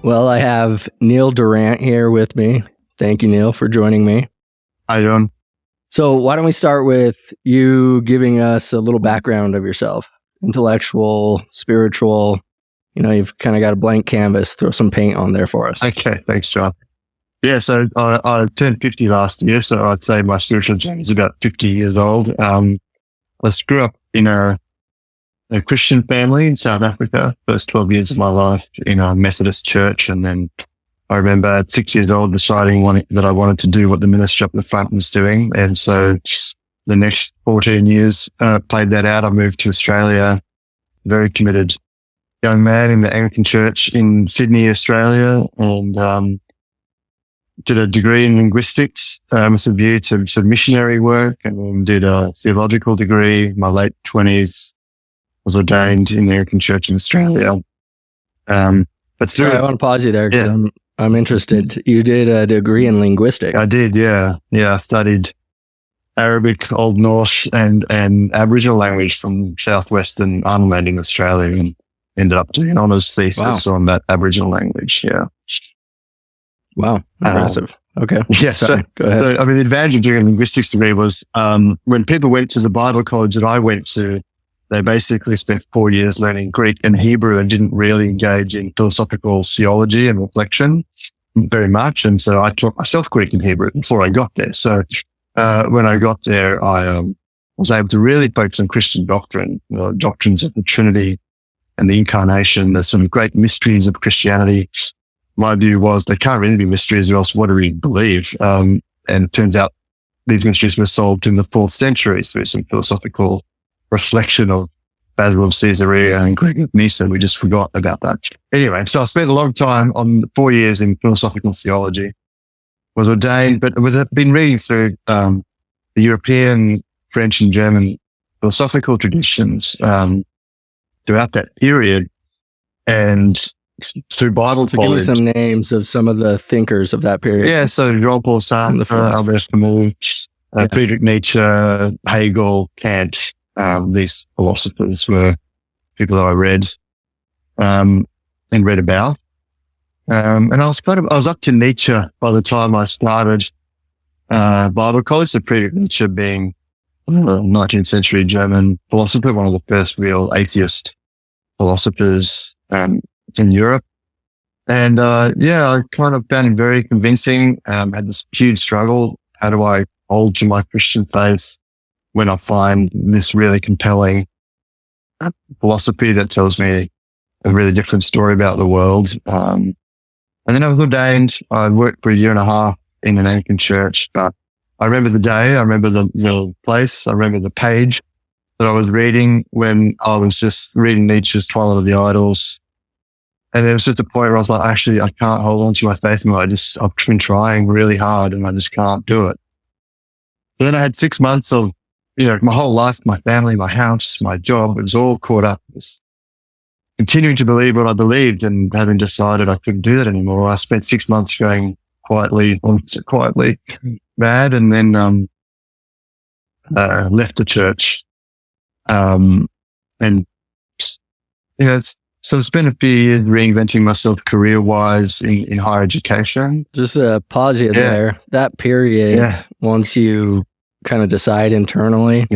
Well, I have Neil Durrant here with me. Thank you, Neil, for joining me. Hi, John. So why don't we start with you giving us a little background of yourself? Intellectual, spiritual, you've kind of got a blank canvas. Throw some paint on there for us. Okay, thanks, John. Yeah, so I turned 50 last year, so I'd say my spiritual journey is about 50 years old. I grew up in a Christian family in South Africa, first 12 years of my life in a Methodist church. And then I remember at 6 years old deciding that I wanted to do what the ministry up the front was doing. And so the next 14 years, played that out. I moved to Australia, very committed young man in the Anglican Church in Sydney, Australia, and did a degree in linguistics with a view to some missionary work, and then did a theological degree in my late 20s, was ordained in the Anglican Church in Australia. But Sorry, I want to pause you there because Yeah. I'm interested. You did a degree in linguistics. I did, yeah. Yeah, I studied Arabic, Old Norse, and Aboriginal language from southwestern Arnhem in Australia, and ended up doing an honours thesis on that Aboriginal language, yeah. Wow, impressive. Okay. Yeah, Sorry, go ahead. So, the advantage of doing a linguistics degree was when people went to the Bible college that I went to, they basically spent 4 years learning Greek and Hebrew and didn't really engage in philosophical theology and reflection very much. And so I taught myself Greek and Hebrew before I got there. So when I got there, I was able to really focus on Christian doctrine, doctrines of the Trinity and the Incarnation, the sort of great mysteries of Christianity. My view was they can't really be mysteries, or else what do we believe? And it turns out these mysteries were solved in the 4th century through some philosophical reflection of Basil of Caesarea and Gregor of Nyssa. We just forgot about that. Anyway, so I spent a long time on 4 years in philosophical theology, was ordained, but I've been reading through the European, French and German philosophical traditions throughout that period, and through Bible So give me some names of some of the thinkers of that period. Yeah, so Jean-Paul Sartre, Albert Camus, Friedrich Nietzsche, Hegel, Kant. These philosophers were people that I read and read about. And I was up to Nietzsche by the time I started Bible college. So Friedrich Nietzsche being a 19th century German philosopher, one of the first real atheist philosophers in Europe. And I kind of found him very convincing. Had this huge struggle. How do I hold to my Christian faith when I find this really compelling philosophy that tells me a really different story about the world? And then I was ordained. I worked for a year and a half in an Anglican church, but I remember the day, I remember the place, I remember the page that I was reading when I was just reading Nietzsche's Twilight of the Idols. And there was just a point where I was like, actually, I can't hold on to my faith anymore. I've been trying really hard and I just can't do it. So then I had 6 months of, my whole life, my family, my house, my job, it was all caught up. Just continuing to believe what I believed and having decided I couldn't do that anymore. I spent 6 months going quietly mad, and then left the church. So I spent a few years reinventing myself career-wise in higher education. Just pause you there. That period, once you kind of decide internally,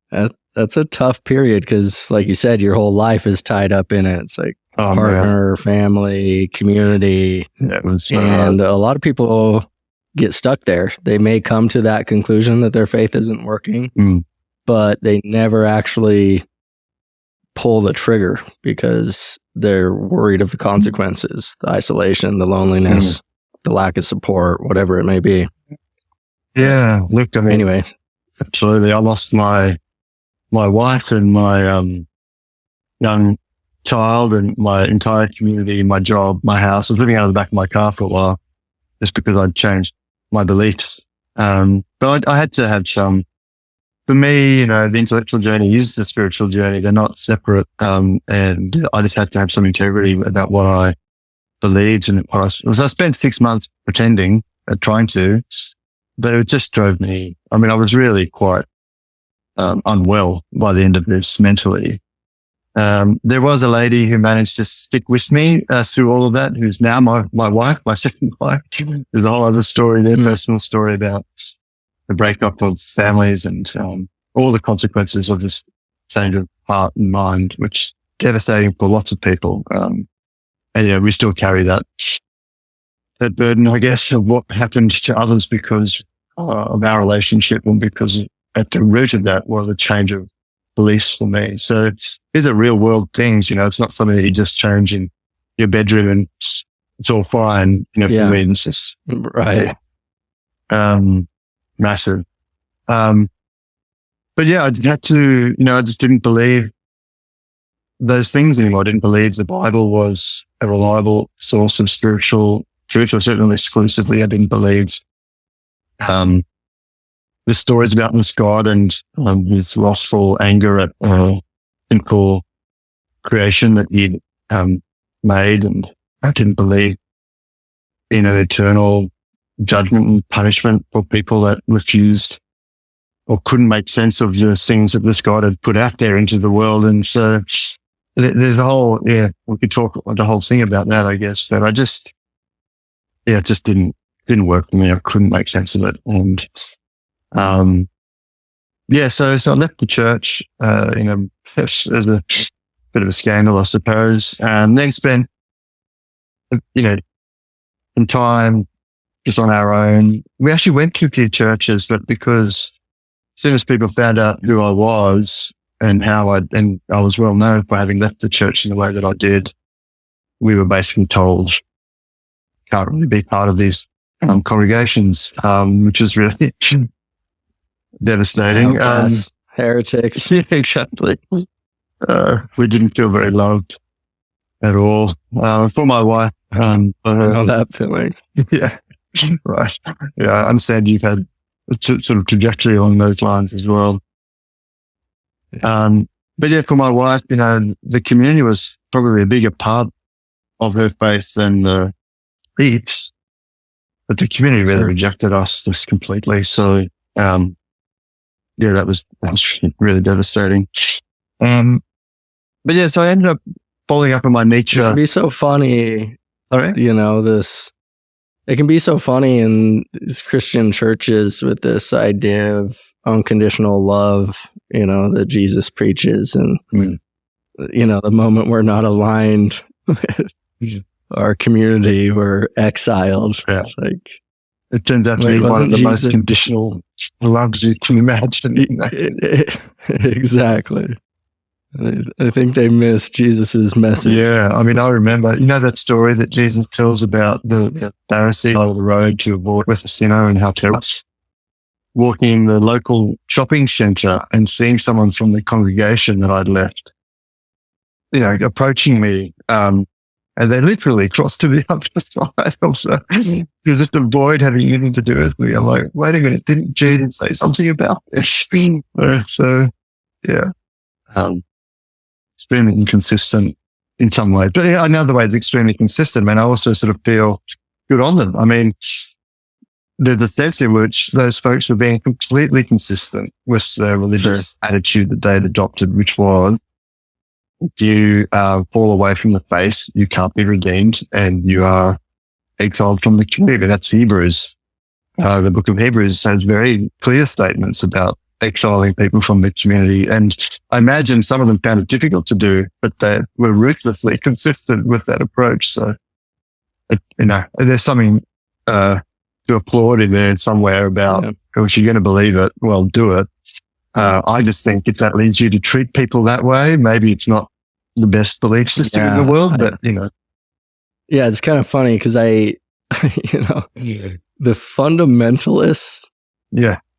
that's a tough period because, like you said, your whole life is tied up in it. It's like partner, family, community. And a lot of people get stuck there. They may come to that conclusion that their faith isn't working, but they never actually pull the trigger because they're worried of the consequences, the isolation, the loneliness, the lack of support, whatever it may be. Yeah. Look, anyway, absolutely. I lost my wife and my young child and my entire community, my job, my house. I was living out of the back of my car for a while just because I'd changed my beliefs. But I had to have some. For me, the intellectual journey is the spiritual journey. They're not separate. And I just had to have some integrity about what I believed and what I spent 6 months pretending, trying to, but it just drove me. I was really quite unwell by the end of this mentally. There was a lady who managed to stick with me through all of that, who's now my wife, my second wife. There's a whole other story there, personal story about the breakup of families and all the consequences of this change of heart and mind, which is devastating for lots of people. And yeah, we still carry that burden, I guess, of what happened to others because of our relationship and because at the root of that was a change of beliefs for me. So these are real world things, it's not something that you just change in your bedroom and it's all fine, for me. It's just, right. Massive. But yeah, I had to, I just didn't believe those things anymore. I didn't believe the Bible was a reliable source of spiritual truth, or certainly exclusively. I didn't believe, the stories about this God and his wrathful anger at sinful creation that he made, and I didn't believe in an eternal judgment and punishment for people that refused or couldn't make sense of the things that this God had put out there into the world. And so there's a whole, we could talk the whole thing about that, I guess, but it just didn't work for me. I couldn't make sense of it. And so I left the church, as a bit of a scandal, I suppose, and then spent, some time just on our own. We actually went to a few churches, but because as soon as people found out who I was and I was well known for having left the church in the way that I did, we were basically told, can't really be part of these congregations, which is really devastating. Heretics. Yeah, exactly. We didn't feel very loved at all. For my wife, I know that feeling. Yeah, right. Yeah, I understand you've had a sort of trajectory along those lines as well. But yeah, for my wife, the community was probably a bigger part of her faith than the beliefs, but the community really rejected us just completely. So, that was really devastating. But yeah, so I ended up following up on my Nietzsche. It can be so funny. Sorry? It can be so funny in these Christian churches with this idea of unconditional love, that Jesus preaches. And, the moment we're not aligned with our community, we're exiled. Yeah. It's like, it turns out to be one of the most conditional loves you can imagine. Exactly. I think they missed Jesus's message. Yeah, I remember, that story that Jesus tells about the Pharisee on the road to avoid with a sinner and how terrible. Walking in the local shopping centre and seeing someone from the congregation that I'd left, approaching me, and they literally crossed to the other side. Also, just to avoid having anything to do with me. I'm like, wait a minute, didn't Jesus say something about this? So, yeah. Extremely inconsistent in some ways. But another way it's extremely consistent, I also sort of feel good on them. There's a sense in which those folks were being completely consistent with their religious attitude that they had adopted, which was, if you fall away from the faith, you can't be redeemed and you are exiled from the community. That's Hebrews. The book of Hebrews has very clear statements about exiling people from the community. And I imagine some of them found it difficult to do, but they were ruthlessly consistent with that approach. So, there's something to applaud in there somewhere about, if you're going to believe it, well, do it. I just think if that leads you to treat people that way, maybe it's not the best belief system in the world, but Yeah, it's kind of funny because the fundamentalists,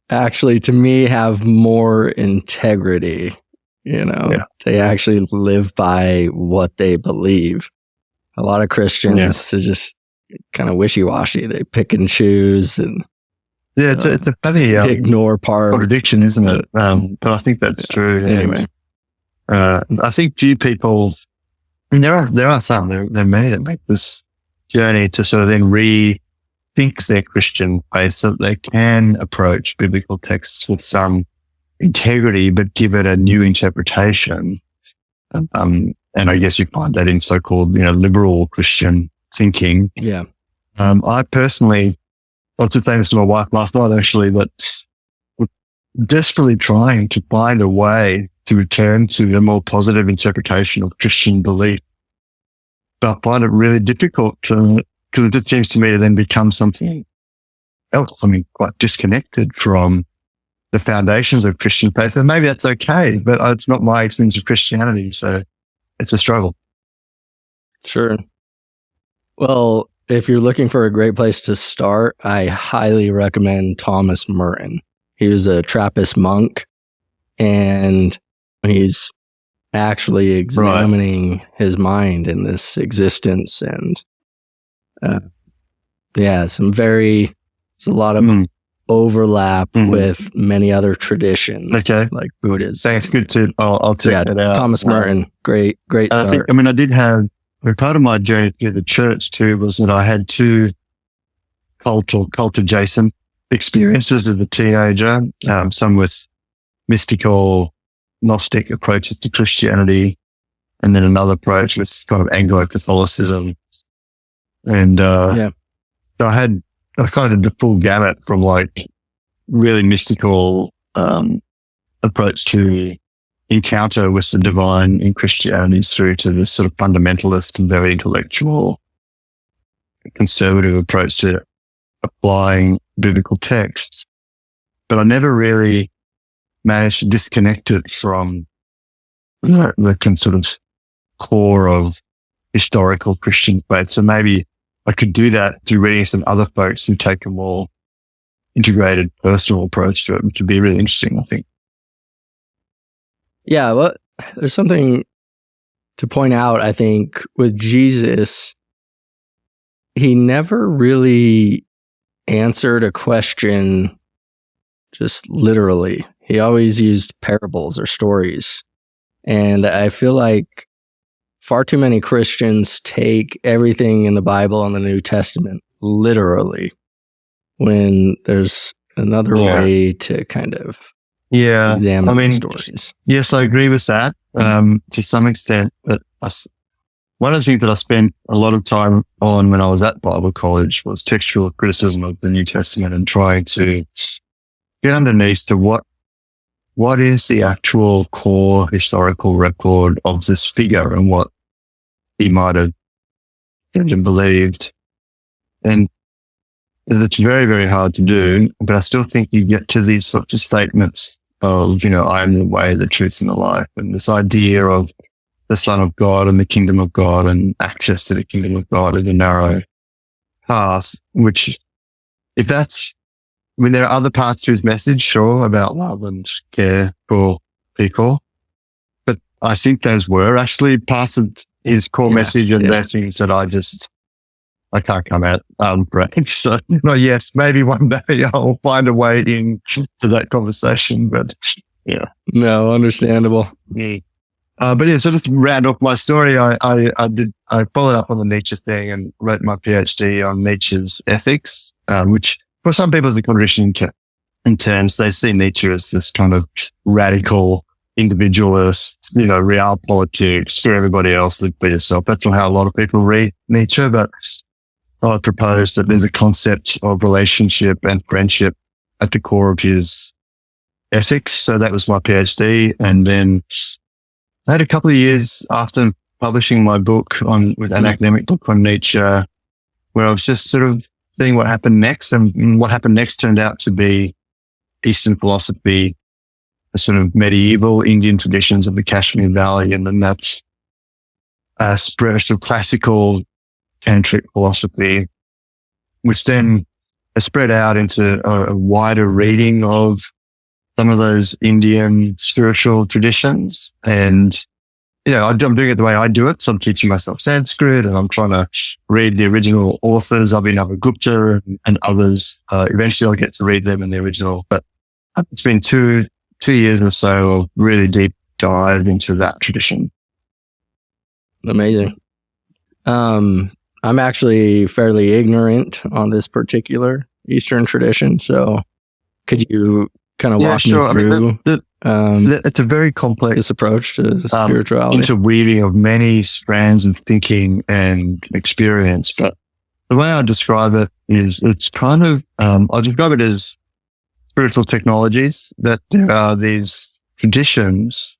actually, to me, have more integrity. They actually live by what they believe. A lot of Christians are just kind of wishy-washy. They pick and choose and it's a funny ignore parts. Contradiction, isn't it? But I think that's true. Anyway, I think few people, and there are some, there are many that make this journey to sort of then rethink their Christian faith so that they can approach biblical texts with some integrity, but give it a new interpretation. And I guess you find that in so-called, liberal Christian thinking. Yeah. I personally, I was saying this to my wife last night, actually, but desperately trying to find a way to return to a more positive interpretation of Christian belief. But I find it really difficult because it just seems to me to then become something else, something quite disconnected from the foundations of Christian faith. And maybe that's okay, but it's not my experience of Christianity. So it's a struggle. Sure. Well, if you're looking for a great place to start, I highly recommend Thomas Merton. He was a Trappist monk, and he's actually examining his mind in this existence. And there's a lot of overlap with many other traditions, like Buddhism. Thanks, good too. I'll check that out. Thomas Merton, great start. I did have, part of my journey through the church too was that I had two cult adjacent experiences as a teenager, some with mystical Gnostic approaches to Christianity, and then another approach with kind of Anglo-Catholicism. And so I kind of did the full gamut from like really mystical approach to encounter with the divine in Christianity through to this sort of fundamentalist and very intellectual, conservative approach to applying biblical texts. But I never really managed to disconnect it from the sort of core of historical Christian faith. So maybe I could do that through reading some other folks who take a more integrated personal approach to it, which would be really interesting, I think. Yeah, well, there's something to point out, I think, with Jesus. He never really answered a question just literally. He always used parables or stories. And I feel like far too many Christians take everything in the Bible and the New Testament literally, when there's another way to kind of examine stories. Yes, I agree with that to some extent. But one of the things that I spent a lot of time on when I was at Bible college was textual criticism of the New Testament and trying to get underneath to what is the actual core historical record of this figure and what he might have believed. And it's very, very hard to do, but I still think you get to these sorts of statements of, I am the way, the truth, and the life, and this idea of the Son of God and the kingdom of God and access to the kingdom of God is a narrow path, which there are other parts to his message, sure, about love and care for people, but I think those were actually parts of his core message, and they're things that I can't come out right. So, yes, maybe one day I'll find a way into that conversation, but yeah. No, understandable. But so just to round off my story, I followed up on the Nietzsche thing and wrote my PhD on Nietzsche's ethics, which for some people is a contradiction in terms. They see Nietzsche as this kind of radical individualist, realpolitik, screw everybody else, live for yourself. That's not how a lot of people read Nietzsche, but I propose that there's a concept of relationship and friendship at the core of his ethics. So that was my PhD. And then I had a couple of years after publishing my book with an academic book on Nietzsche, where I was just sort of seeing what happened next. And what happened next turned out to be Eastern philosophy, the sort of medieval Indian traditions of the Kashmir Valley. And then that's a spread of classical Tantric philosophy, which then has spread out into a wider reading of some of those Indian spiritual traditions. And, I'm doing it the way I do it. So I'm teaching myself Sanskrit and I'm trying to read the original authors. I've been Gupta and others. Eventually I'll get to read them in the original, but it's been two years or so of really deep dive into that tradition. Amazing. I'm actually fairly ignorant on this particular Eastern tradition. So could you kind of walk me through? It's a very complex this approach to spirituality. Interweaving of many strands of thinking and experience. But the way I describe it is it's kind of, I describe it as spiritual technologies, that there are these traditions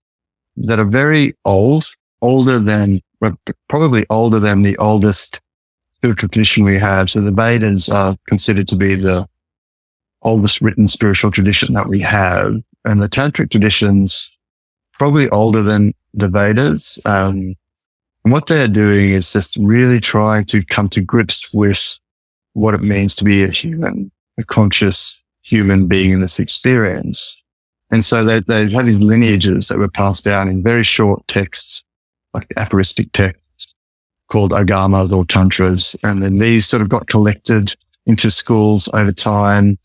that are very old, probably older than the oldest spiritual tradition we have. So the Vedas are considered to be the oldest written spiritual tradition that we have. And the Tantric tradition's probably older than the Vedas. And what they're doing is just really trying to come to grips with what it means to be a conscious human being in this experience. And so they've had these lineages that were passed down in very short texts, like aphoristic texts called agamas or tantras. And then these sort of got collected into schools over time.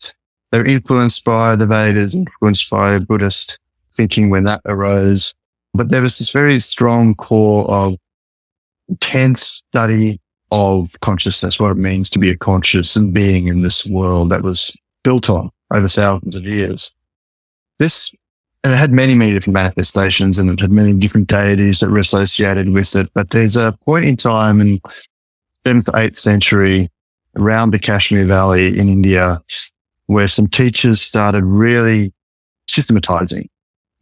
They're influenced by the Vedas, influenced by Buddhist thinking when that arose. But there was this very strong core of intense study of consciousness, what it means to be a conscious being in this world that was built on over thousands of years. And it had many, many different manifestations, and it had many different deities that were associated with it. But there's a point in time in 7th, 8th century around the Kashmir Valley in India where some teachers started really systematizing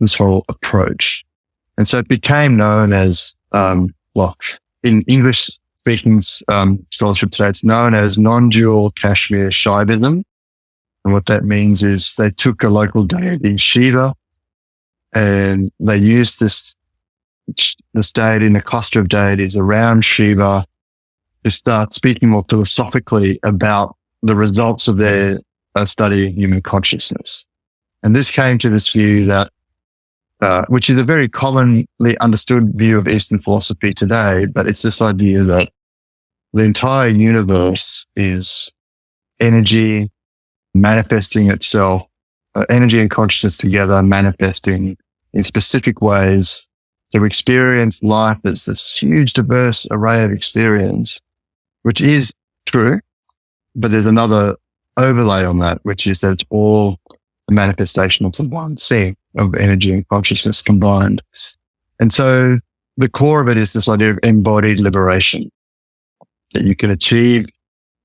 this whole approach. And so it became known as, in English-speaking scholarship today, it's known as non-dual Kashmir Shaivism. And what that means is they took a local deity, Shiva, and they used this deity and a cluster of deities around Shiva to start speaking more philosophically about the results of their study of human consciousness. And this came to this view that, which is a very commonly understood view of Eastern philosophy today, but it's this idea that the entire universe is energy manifesting itself, energy and consciousness together, manifesting in specific ways. So we experience life as this huge, diverse array of experience, which is true, but there's another overlay on that, which is that it's all a manifestation of the one thing of energy and consciousness combined. And so the core of it is this idea of embodied liberation, that you can achieve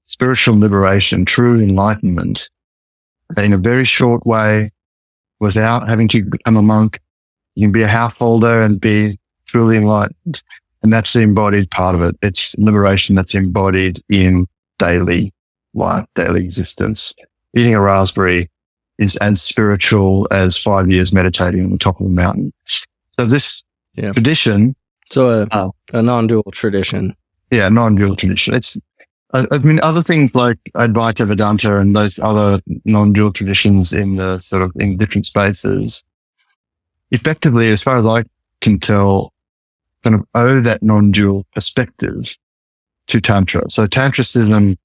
spiritual liberation, true enlightenment, in a very short way without having to become a monk. You can be a householder and be truly enlightened. And that's the embodied part of it. It's liberation that's embodied in daily life, daily existence. Eating a raspberry is as spiritual as 5 years meditating on the top of a mountain. So this tradition. So a non-dual tradition. Yeah, non-dual tradition. It's, I mean, other things like Advaita Vedanta and those other non-dual traditions in the sort of in different spaces, effectively, as far as I can tell, kind of owe that non-dual perspective to Tantra. So Tantricism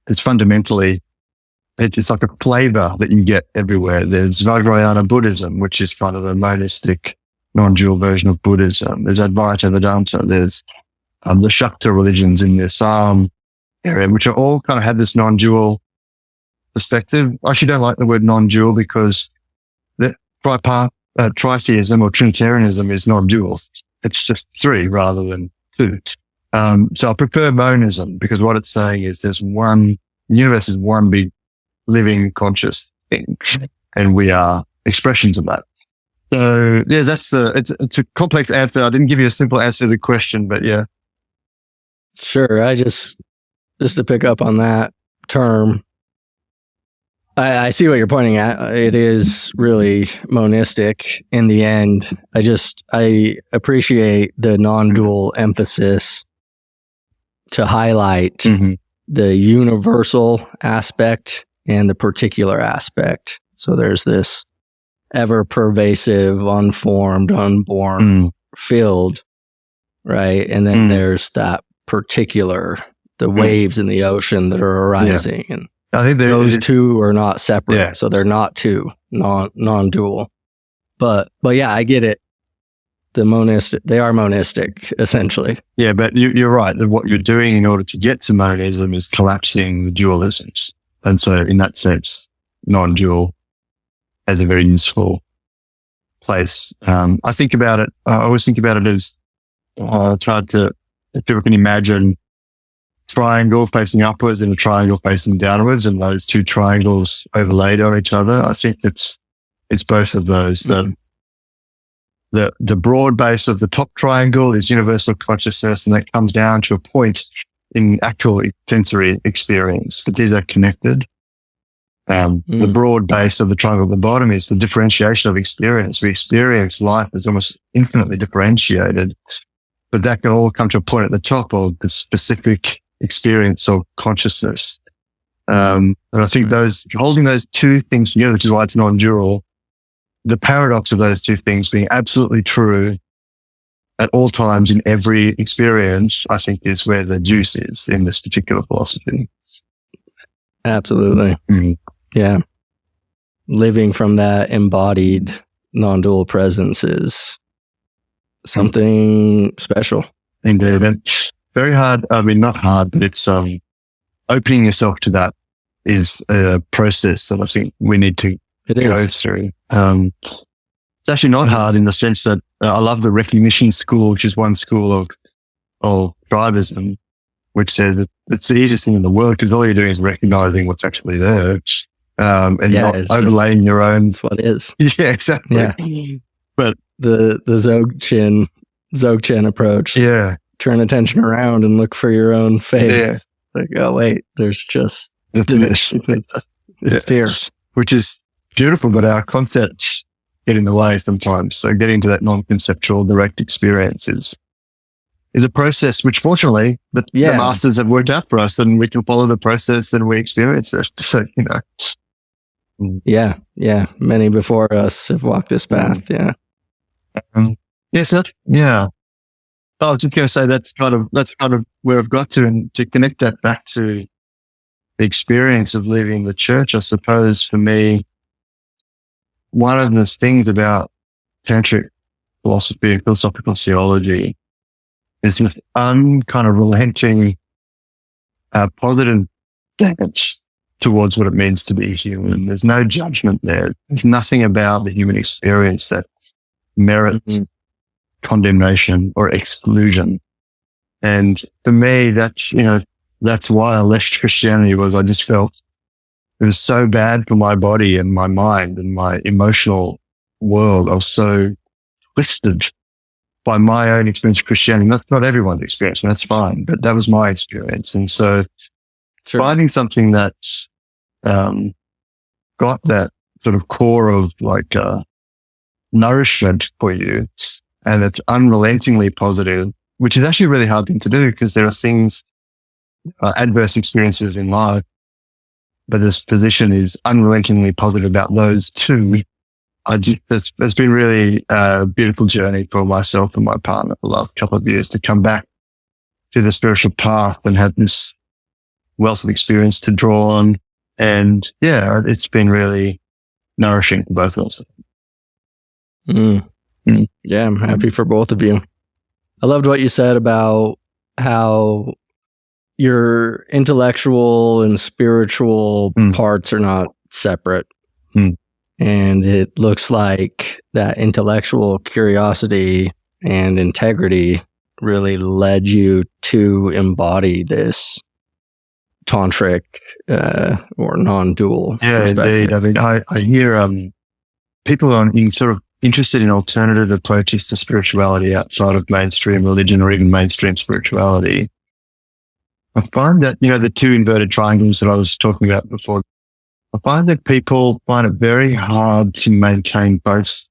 is fundamentally, it's like a flavor that you get everywhere. There's Vajrayana Buddhism, which is kind of a monistic, non-dual version of Buddhism. There's Advaita Vedanta. There's the Shakta religions in the Assam area, which are all kind of have this non-dual perspective. I actually don't like the word non-dual because the tritheism or Trinitarianism is non-dual. It's just three rather than two. So I prefer monism because what it's saying is there's one, the universe is one big living conscious thing and we are expressions of that. So yeah, it's a complex answer. I didn't give you a simple answer to the question, but yeah. Sure. I just to pick up on that term, I see what you're pointing at. It is really monistic in the end. I appreciate the non-dual emphasis to highlight the universal aspect and the particular aspect. So there's this ever pervasive, unformed, unborn field, right? And then there's that particular, the waves in the ocean that are arising. And I think those two are not separate. So they're not two, non-dual. But yeah, I get it. They are monistic, essentially. Yeah, but you're right. That what you're doing in order to get to monism is collapsing the dualisms. And so in that sense, non-dual as a very useful place. I always think about it as, if people can imagine triangle facing upwards and a triangle facing downwards, and those two triangles overlaid on each other. I think it's both of those. The broad base of the top triangle is universal consciousness, and that comes down to a point in actual sensory experience, but these are connected. The broad base of the triangle at the bottom is the differentiation of experience. We experience life as almost infinitely differentiated, but that can all come to a point at the top of the specific experience of consciousness. And I think holding those two things together, which is why it's non-dual, the paradox of those two things being absolutely true at all times in every experience, I think is where the juice is in this particular philosophy. Absolutely. Yeah. Living from that embodied non-dual presence is something special. Indeed. And very hard. I mean, not hard, but it's opening yourself to that is a process that I think we need to go through. It's actually not hard in the sense that I love the recognition school, which is one school of tribalism, which says that it's the easiest thing in the world because all you're doing is recognizing what's actually there, and not overlaying your own. That's what it is. Yeah, exactly. Yeah. But the Dzogchen approach. Yeah. Turn attention around and look for your own face. Yeah. Like, oh wait, there's just it's here. Which is beautiful, but our concepts get in the way sometimes. So getting to that non-conceptual direct experience is a process which fortunately the masters have worked out for us, and we can follow the process and we experience it. So, Yeah. Many before us have walked this path. Yeah. I was just going to say that's kind of where I've got to, and to connect that back to the experience of leaving the church. I suppose for me, one of the things about Tantric philosophy and philosophical theology is this kind of relenting, positive stance towards what it means to be human. There's no judgment there. There's nothing about the human experience that merits condemnation or exclusion. And for me, that's why I left Christianity. I just felt it was so bad for my body and my mind and my emotional world. I was so twisted by my own experience of Christianity. That's not everyone's experience, and that's fine, but that was my experience. And so finding something that's got that sort of core of nourishment for you, and it's unrelentingly positive, which is actually a really hard thing to do because there are things, adverse experiences in life, but this position is unrelentingly positive about those too. It's been really a beautiful journey for myself and my partner for the last couple of years to come back to the spiritual path and have this wealth of experience to draw on. And it's been really nourishing for both of us. Yeah, I'm happy for both of you. I loved what you said about how your intellectual and spiritual parts are not separate. And it looks like that intellectual curiosity and integrity really led you to embody this tantric or non-dual perspective. Indeed. I mean, I hear people sort of interested in alternative approaches to spirituality outside of mainstream religion or even mainstream spirituality. I find that, the two inverted triangles that I was talking about before, I find that people find it very hard to maintain both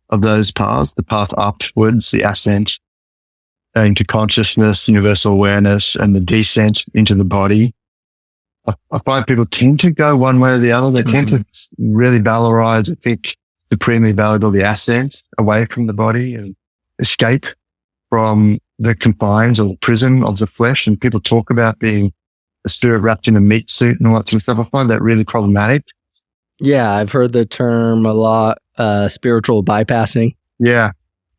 of those paths, the path upwards, the ascent into consciousness, universal awareness, and the descent into the body. I find people tend to go one way or the other. They tend to really valorize, I think, supremely valuable the ascent away from the body and escape from the confines or the prison of the flesh. And people talk about being a spirit wrapped in a meat suit and all that sort of stuff. I find that really problematic. Yeah, I've heard the term a lot, spiritual bypassing. Yeah.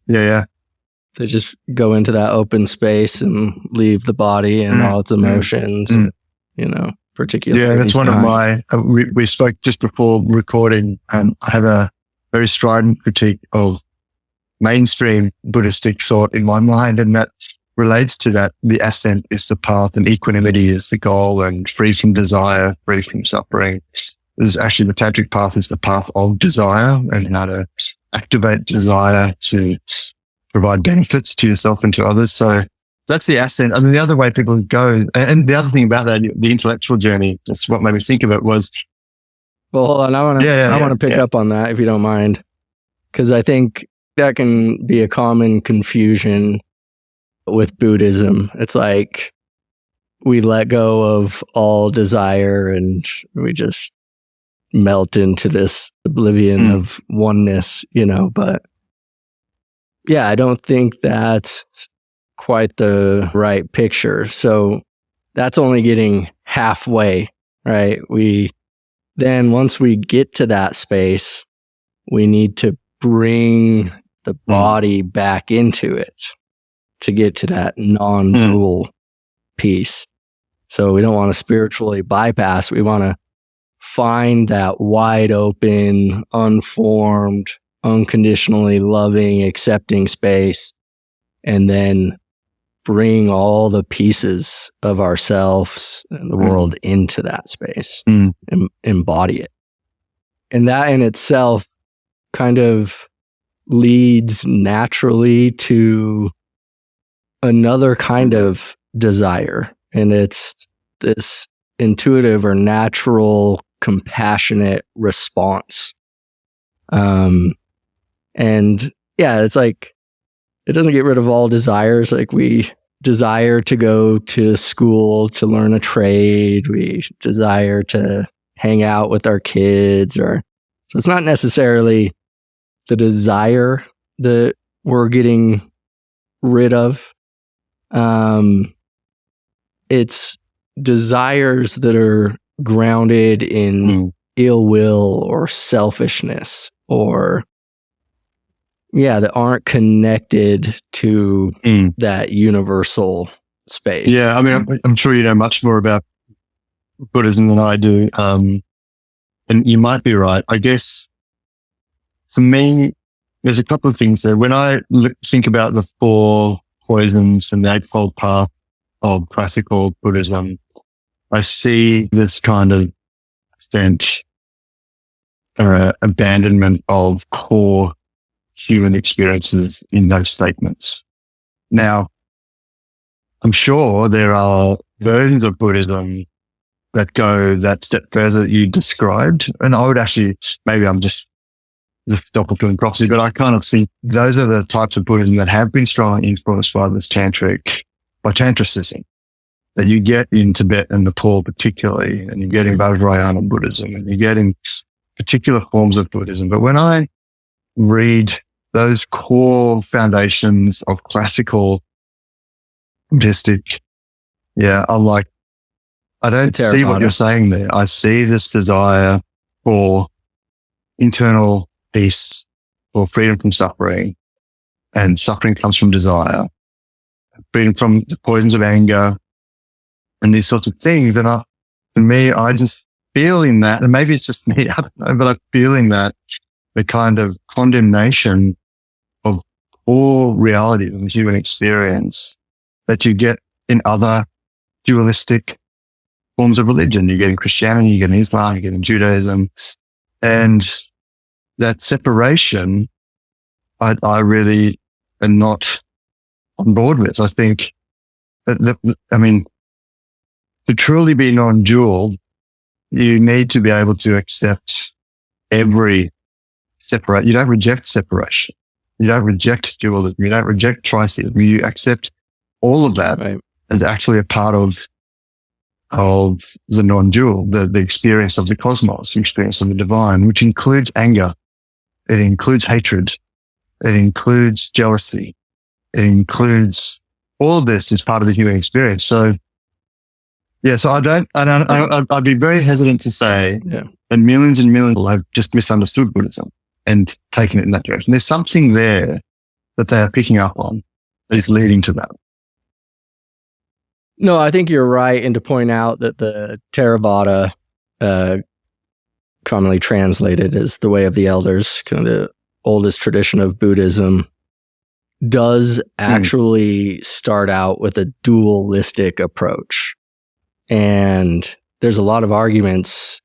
They just go into that open space and leave the body and all its emotions. particularly. Yeah, that's one of my, we spoke just before recording, and I have a very strident critique of mainstream Buddhistic thought in my mind, and that relates to that. The ascent is the path and equanimity is the goal, and free from desire, free from suffering. There's actually the Tantric path is the path of desire and how to activate desire to provide benefits to yourself and to others. So that's the ascent. I mean, the other way people go, and the other thing about that, the intellectual journey, that's what made me think of it was. Well, hold on. I want to pick up on that if you don't mind, because I think that can be a common confusion with Buddhism. It's like we let go of all desire and we just melt into this oblivion of oneness, but yeah, I don't think that's quite the right picture. So that's only getting halfway, right? Once we get to that space, we need to bring the body back into it to get to that non-dual piece. So we don't want to spiritually bypass. We want to find that wide open, unformed, unconditionally loving, accepting space, and then bring all the pieces of ourselves and the world into that space and embody it. And that in itself kind of leads naturally to another kind of desire. And it's this intuitive or natural, compassionate response. And yeah, it's like, it doesn't get rid of all desires. Like we desire to go to school to learn a trade. We desire to hang out with our kids, so it's not necessarily the desire that we're getting rid of. It's desires that are grounded in ill will or selfishness or that aren't connected to that universal space. Yeah, I mean, I'm sure you know much more about Buddhism than I do. And you might be right. I guess for me, there's a couple of things there. When I think about the 4 poisons and the Eightfold Path of classical Buddhism, I see this kind of stench or abandonment of core human experiences in those statements. Now, I'm sure there are versions of Buddhism that go that step further that you described. And I would actually, maybe I'm just the doppelganger prophecy, but I kind of think those are the types of Buddhism that have been strongly influenced by this by Tantricism, that you get in Tibet and Nepal particularly, and you get in Vajrayana Buddhism, and you get in particular forms of Buddhism. But when I read those core foundations of classical Buddhistic, I'm like, I don't see what you're saying there. I see this desire for internal peace, for freedom from suffering, and suffering comes from desire, freedom from the poisons of anger, and these sorts of things. And to me, I just feel in that, and maybe it's just me, I don't know, but I feel in that the kind of condemnation of all reality of the human experience that you get in other dualistic forms of religion. You get in Christianity, you get in Islam, you get in Judaism, and that separation, I really am not on board with. I think that, to truly be non-dual, you need to be able to accept every separate. You don't reject separation. You don't reject dualism. You don't reject tritheism. You accept all of that as actually a part of the non-dual, the experience of the cosmos, the experience of the divine, which includes anger. It includes hatred. It includes jealousy. It includes all of this is part of the human experience. So, so I'd be very hesitant to say that millions and millions of people have just misunderstood Buddhism and taken it in that direction. There's something there that they are picking up on that is leading to that. No, I think you're right, and to point out that the Theravada, commonly translated as the way of the elders, kind of the oldest tradition of Buddhism, does actually start out with a dualistic approach. And there's a lot of arguments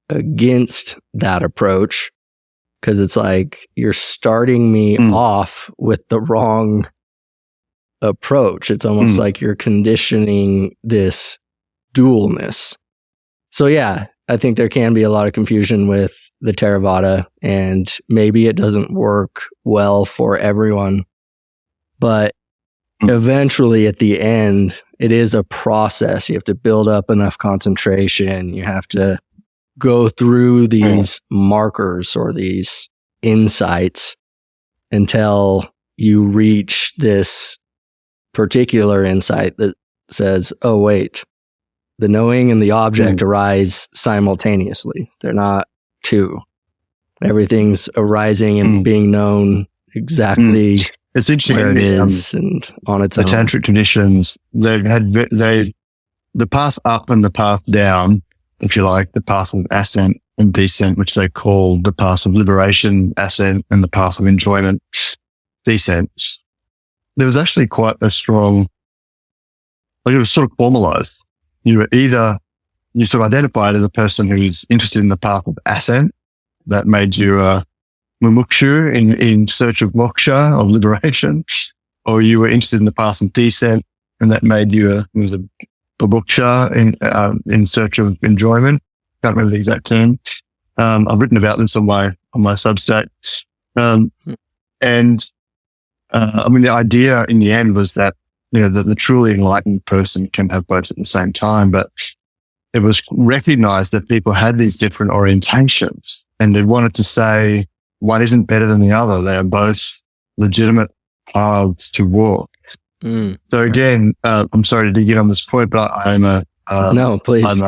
against that approach, because it's like you're starting me off with the wrong approach. It's almost like you're conditioning this dualness. So yeah, I think there can be a lot of confusion with the Theravada, and maybe it doesn't work well for everyone. But eventually at the end, it is a process. You have to build up enough concentration. You have to go through these markers or these insights until you reach this particular insight that says, oh, wait, the knowing and the object arise simultaneously. They're not two. Everything's arising and being known exactly it's interesting where it is and on its own. The Tantric traditions, the path up and the path down, if you like, the path of ascent and descent, which they call the path of liberation, ascent, and the path of enjoyment, descent. There was actually quite a strong, like it was sort of formalized. You were either, you sort of identified as a person who's interested in the path of ascent, that made you a mumukshu in search of moksha, of liberation, or you were interested in the path of descent, and that made you a babuksha in search of enjoyment. Can't remember the exact term. I've written about this on my Substack. I mean, the idea in the end was that, you know, that the truly enlightened person can have both at the same time, but it was recognized that people had these different orientations, and they wanted to say one isn't better than the other. They are both legitimate paths to walk. So again, I'm sorry to dig in on this point, but no, please.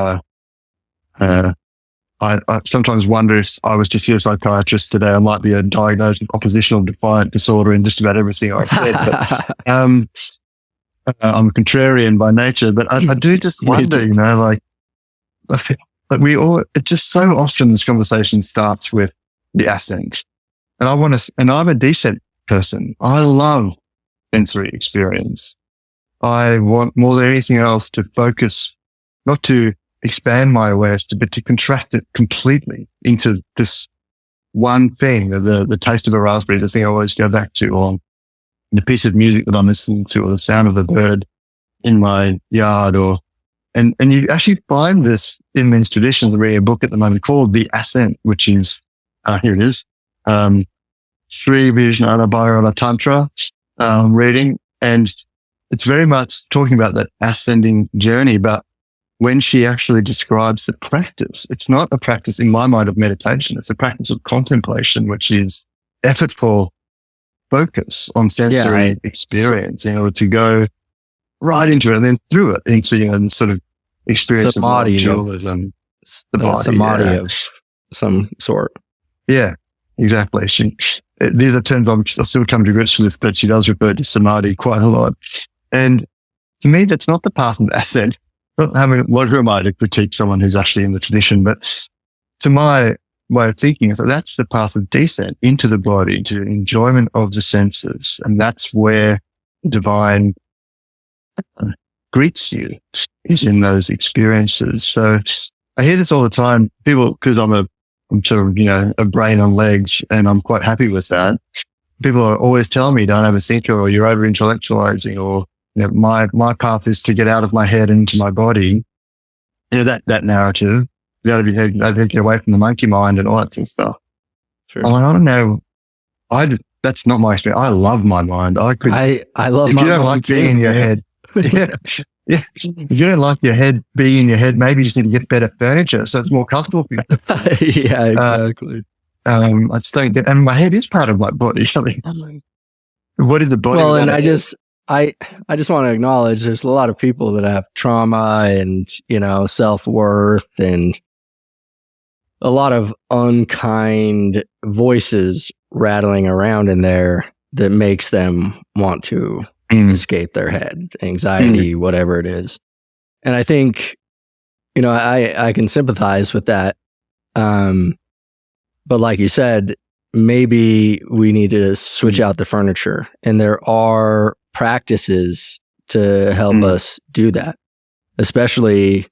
I sometimes wonder if I was just your psychiatrist today, I might be a diagnosed with oppositional defiant disorder in just about everything I've said. But, I'm a contrarian by nature, but I do just wonder, you know, like I feel like it just so often this conversation starts with the ascent. And I'm a descent person. I love sensory experience. I want more than anything else to focus, not to expand my awareness, but to contract it completely into this one thing, the taste of a raspberry, the thing I always go back to, or the piece of music that I'm listening to, or the sound of a bird in my yard, and you actually find this in these traditions. I'm reading a book at the moment called The Ascent, which is, here it is, Sri Vijnana Bhairava Tantra, reading, and it's very much talking about that ascending journey, but when she actually describes the practice, it's not a practice in my mind of meditation. It's a practice of contemplation, which is effortful focus on sensory experience in order to go right into it and then through it into, you know, and sort of experience samadhi, dualism. Samadhi of some sort. Yeah, exactly. These are terms I'm still coming to grips with this, but she does refer to samadhi quite a lot. And to me, that's not the path of ascent. Who am I to critique someone who's actually in the tradition? But to my way of thinking, so that's the path of descent into the body, to enjoyment of the senses. And that's where divine greets you, is in those experiences. So I hear this all the time. People, because I'm sort of, you know, a brain on legs, and I'm quite happy with that. People are always telling me, don't overthink it, or you're over intellectualizing, or, you know, my path is to get out of my head and into my body. You know, that narrative. You got to get away from the monkey mind and all that sort of stuff. Sure. I don't know. That's not my experience. I love my mind. I love if my you don't mind like too, being in your head. Yeah. If you don't like your head being in your head, maybe you just need to get better furniture so it's more comfortable for you. Yeah, exactly. I just don't get, and my head is part of my body. I mean, what is the body? Well, and I just want to acknowledge there's a lot of people that have trauma and, you know, self-worth and a lot of unkind voices rattling around in there that makes them want to escape their head, anxiety, whatever it is. And I think, I can sympathize with that. But like you said, maybe we need to switch out the furniture, and there are practices to help us do that, especially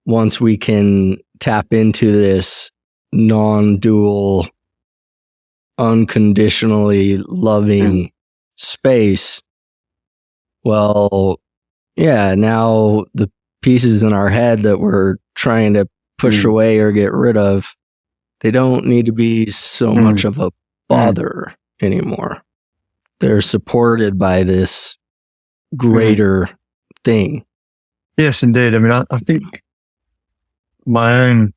once we can tap into this non-dual, unconditionally loving space. Well, yeah, now the pieces in our head that we're trying to push away or get rid of, they don't need to be so much of a bother anymore. They're supported by this greater thing. Yes, indeed. I mean, I think my own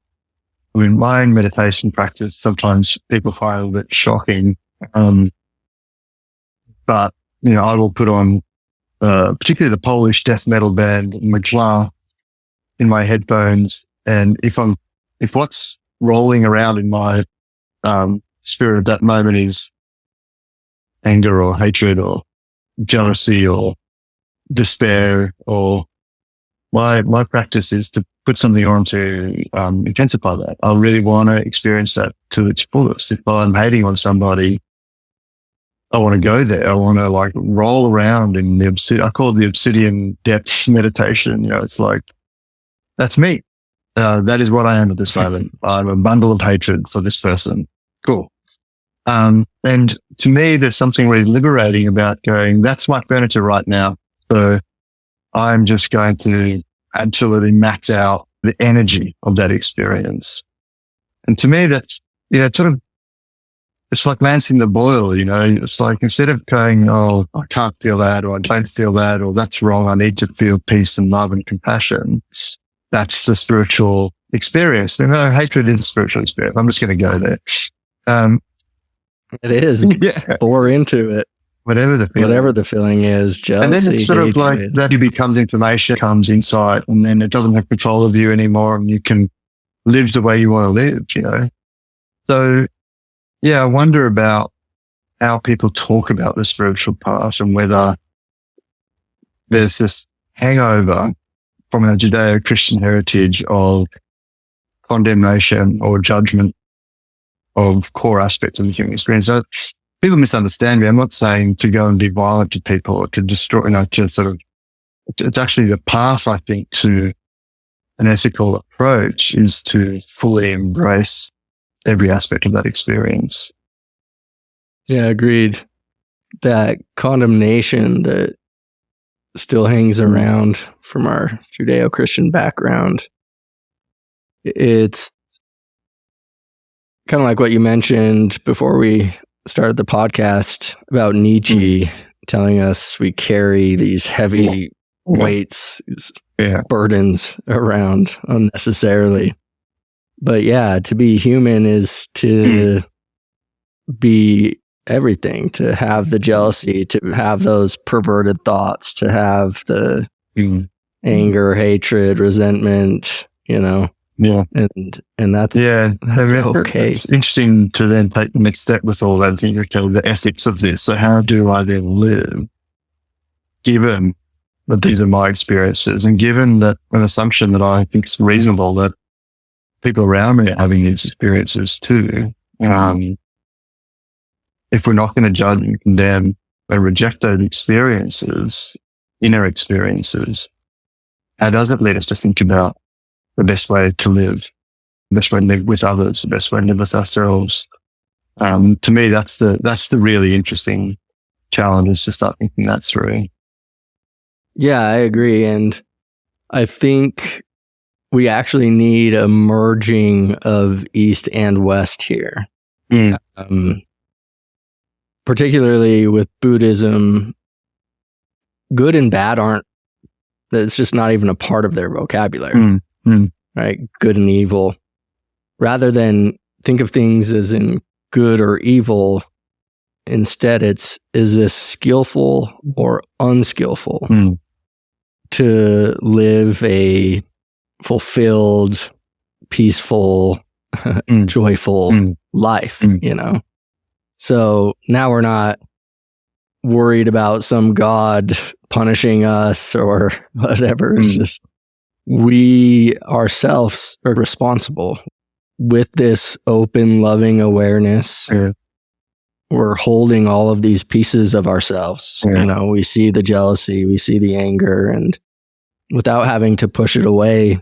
meditation practice, sometimes people find a bit shocking. But, I will put on, particularly the Polish death metal band, Mgła, in my headphones. And if what's rolling around in my, spirit at that moment is anger or hatred or jealousy or despair, or my practice is to put something on to intensify that. I really want to experience that to its fullest. If I'm hating on somebody, I want to go there. I want to roll around in the obsidian. I call it the obsidian depth meditation. It's like, that's me. That is what I am at this moment. I'm a bundle of hatred for this person. Cool. And to me, there's something really liberating about going, that's my furniture right now. So I'm just going to absolutely max out the energy of that experience. And to me, that's, it's like lancing the boil, it's like, instead of going, oh, I can't feel that, or I don't feel that, or that's wrong, I need to feel peace and love and compassion. That's the spiritual experience. Hatred is a spiritual experience. I'm just going to go there. It is. Yeah. Pour into it. Whatever the feeling is, jealousy. And then it's sort of like that becomes information, comes insight, and then it doesn't have control of you anymore, and you can live the way you want to live, So, yeah, I wonder about how people talk about the spiritual path and whether there's this hangover from our Judeo-Christian heritage of condemnation or judgment of core aspects of the human experience. So people misunderstand me. I'm not saying to go and be violent to people or to destroy, it's actually the path, I think, to an ethical approach is to fully embrace every aspect of that experience. Yeah, agreed. That condemnation that still hangs around from our Judeo-Christian background, it's kind of like what you mentioned before we started the podcast about Nietzsche telling us we carry these heavy weights, burdens around unnecessarily. But yeah, to be human is to be everything, to have the jealousy, to have those perverted thoughts, to have the anger, hatred, resentment, Yeah. And that's, okay. It's interesting to then take the next step with all that, think, okay, the ethics of this. So how do I then live, given that these are my experiences, and given that an assumption that I think is reasonable that people around me are having these experiences too. If we're not going to judge and condemn and reject those experiences, inner experiences, how does it lead us to think about the best way to live, the best way to live with others, the best way to live with ourselves? To me, that's the really interesting challenge, is to start thinking that through. Yeah, I agree. And I think we actually need a merging of East and West here. Particularly with Buddhism, good and bad it's just not even a part of their vocabulary, right? Good and evil. Rather than think of things as in good or evil, instead is this skillful or unskillful to live a fulfilled, peaceful, joyful life, So now we're not worried about some God punishing us or whatever. It's just we ourselves are responsible with this open, loving awareness. Yeah. We're holding all of these pieces of ourselves. Yeah. We see the jealousy, we see the anger, and without having to push it away,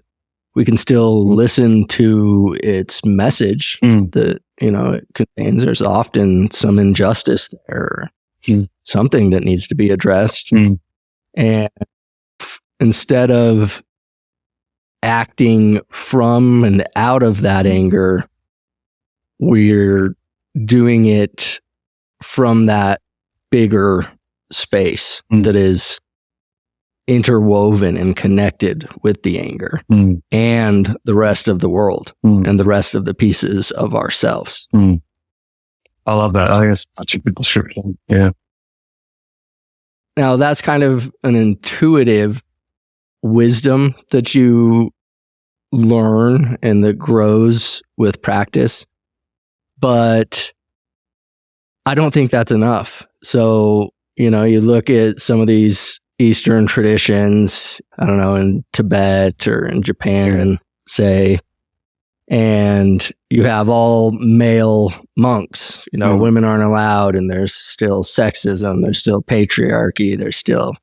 we can still listen to its message that, it contains. There's often some injustice there, something that needs to be addressed. And instead of acting from and out of that anger, we're doing it from that bigger space that is interwoven and connected with the anger and the rest of the world and the rest of the pieces of ourselves. I love that. I think it's such a good description. Yeah. Now, that's kind of an intuitive wisdom that you learn and that grows with practice. But I don't think that's enough. So, you look at some of these Eastern traditions, I don't know, in Tibet or in Japan, say, and you have all male monks, women aren't allowed, and there's still sexism, there's still patriarchy, there's still,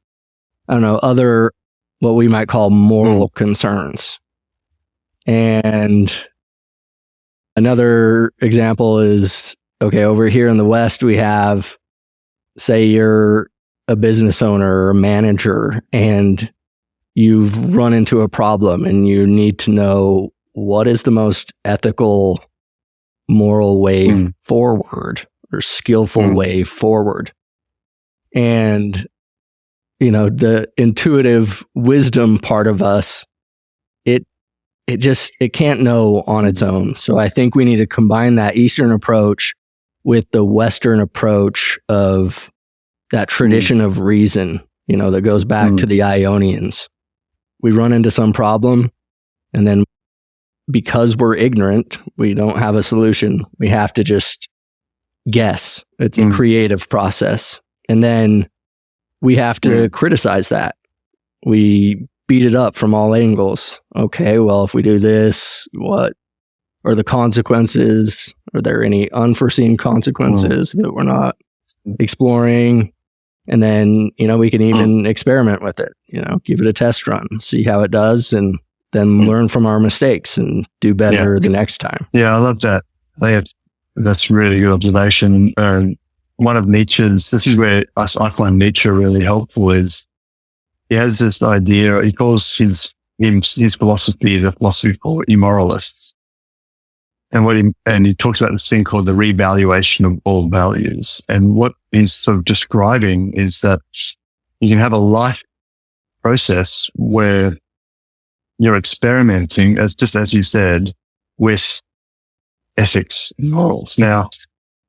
other, what we might call moral concerns. And another example is, over here in the West, we have, say you're a business owner or a manager and you've run into a problem and you need to know what is the most ethical, moral way forward or skillful way forward. And, the intuitive wisdom part of us, it can't know on its own. So I think we need to combine that Eastern approach with the Western approach of that tradition of reason, that goes back to the Ionians. We run into some problem, and then because we're ignorant, we don't have a solution. We have to just guess. It's a creative process. And then we have to criticize that. We beat it up from all angles. Okay, well, if we do this, what are the consequences? Are there any unforeseen consequences that we're not exploring? And then, we can even experiment with it, give it a test run, see how it does, and then learn from our mistakes and do better the next time. Yeah, I love that. That's a really good observation. One of Nietzsche's, this is where I find Nietzsche really helpful, is he has this idea, he calls his philosophy the philosophy for immoralists. And he talks about this thing called the revaluation of all values. And what he's sort of describing is that you can have a life process where you're experimenting, as you said, with ethics and morals. Now,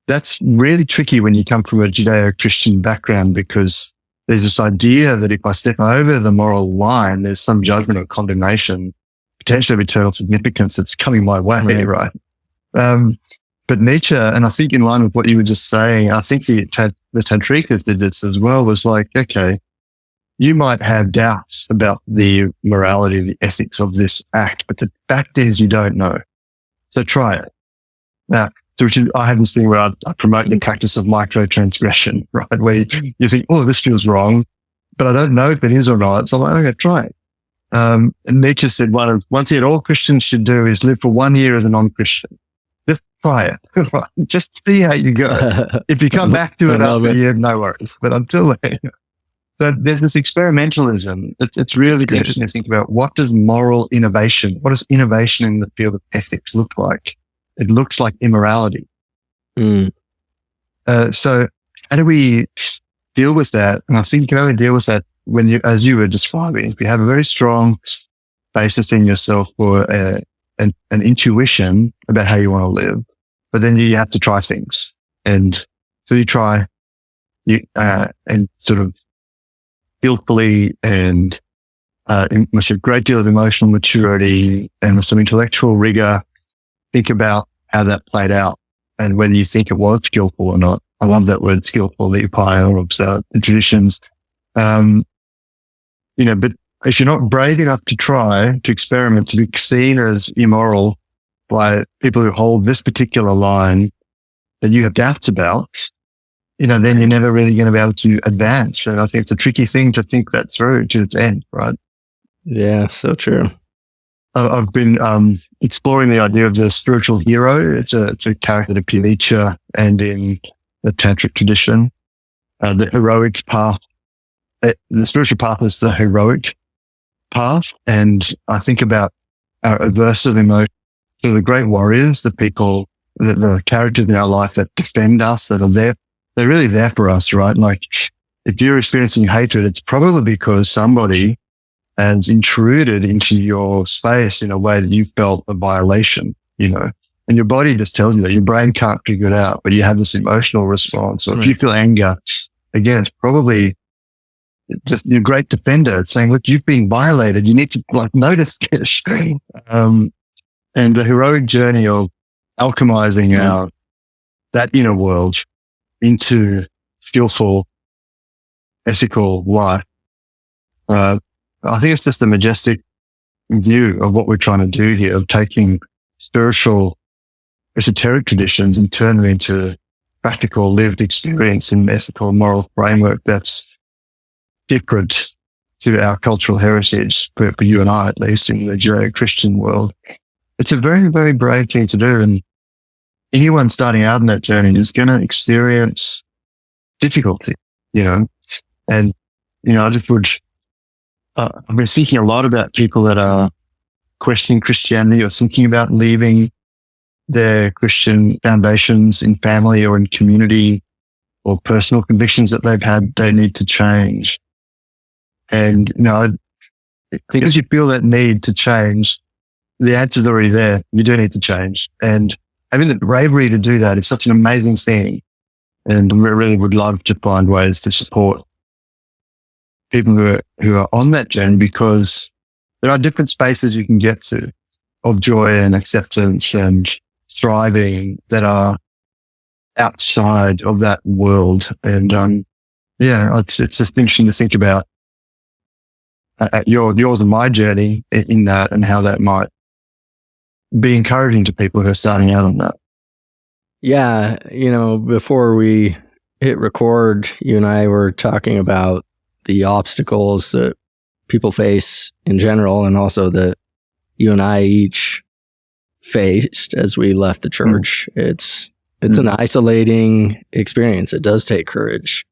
that's really tricky when you come from a Judeo-Christian background, because there's this idea that if I step over the moral line, there's some judgment or condemnation, potentially of eternal significance that's coming my way, right? But Nietzsche, and I think in line with what you were just saying, I think the Tantrics did this as well, was like, okay, you might have doubts about the morality, the ethics of this act, but the fact is you don't know. So try it. Now, I have this thing where I promote the practice of micro-transgression, right? Where you think, oh, this feels wrong, but I don't know if it is or not. So I'm like, okay, try it. And Nietzsche said one thing all Christians should do is live for 1 year as a non-Christian. Just try it. Just see how you go. If you come back to it after a year, no worries. But until then, so there's this experimentalism. It's really interesting to think about, what does moral innovation, what does innovation in the field of ethics look like? It looks like immorality. So how do we deal with that? And I think you can only deal with that when you, as you were describing, if you have a very strong basis in yourself for an intuition about how you want to live, but then you have to try things. And so you try, and sort of skillfully and with a great deal of emotional maturity and with some intellectual rigor, think about how that played out and whether you think it was skillful or not. I love that word, skillfully apply or observe the traditions. But if you're not brave enough to try to experiment, to be seen as immoral by people who hold this particular line that you have doubts about, then you're never really going to be able to advance. And I think it's a tricky thing to think that through to its end, right? Yeah, so true. I've been exploring the idea of the spiritual hero. It's a character that appears in Nietzsche and in the Tantric tradition. The heroic path. The spiritual path is the heroic path. And I think about our aversive emotion. So the great warriors, the people, the characters in our life that defend us, that are there, they're really there for us, right? Like if you're experiencing hatred, it's probably because somebody has intruded into your space in a way that you felt a violation, and your body just tells you that. Your brain can't figure it out, but you have this emotional response. So if you feel anger, again, it's probably just your great defender. It's saying, look, you've been violated. You need to notice this. And the heroic journey of alchemizing that inner world into skillful, ethical life. I think it's just a majestic view of what we're trying to do here, of taking spiritual, esoteric traditions and turning them into practical, lived experience in ethical, moral framework that's different to our cultural heritage, for you and I, at least, in the Judeo-Christian world. It's a very, very brave thing to do. And anyone starting out in that journey is going to experience difficulty, and, I just would, I've been thinking a lot about people that are questioning Christianity or thinking about leaving their Christian foundations in family or in community, or personal convictions that they've had they need to change. And, I think as you feel that need to change, the answer's already there. You do need to change. And having the bravery to do that is such an amazing thing. And we really would love to find ways to support people who are on that journey, because there are different spaces you can get to of joy and acceptance and thriving that are outside of that world. And, it's just interesting to think about yours and my journey in that, and how that might be encouraging to people who are starting out on that. Yeah. Before we hit record, you and I were talking about the obstacles that people face in general, and also that you and I each faced as we left the church. It's an isolating experience. It does take courage.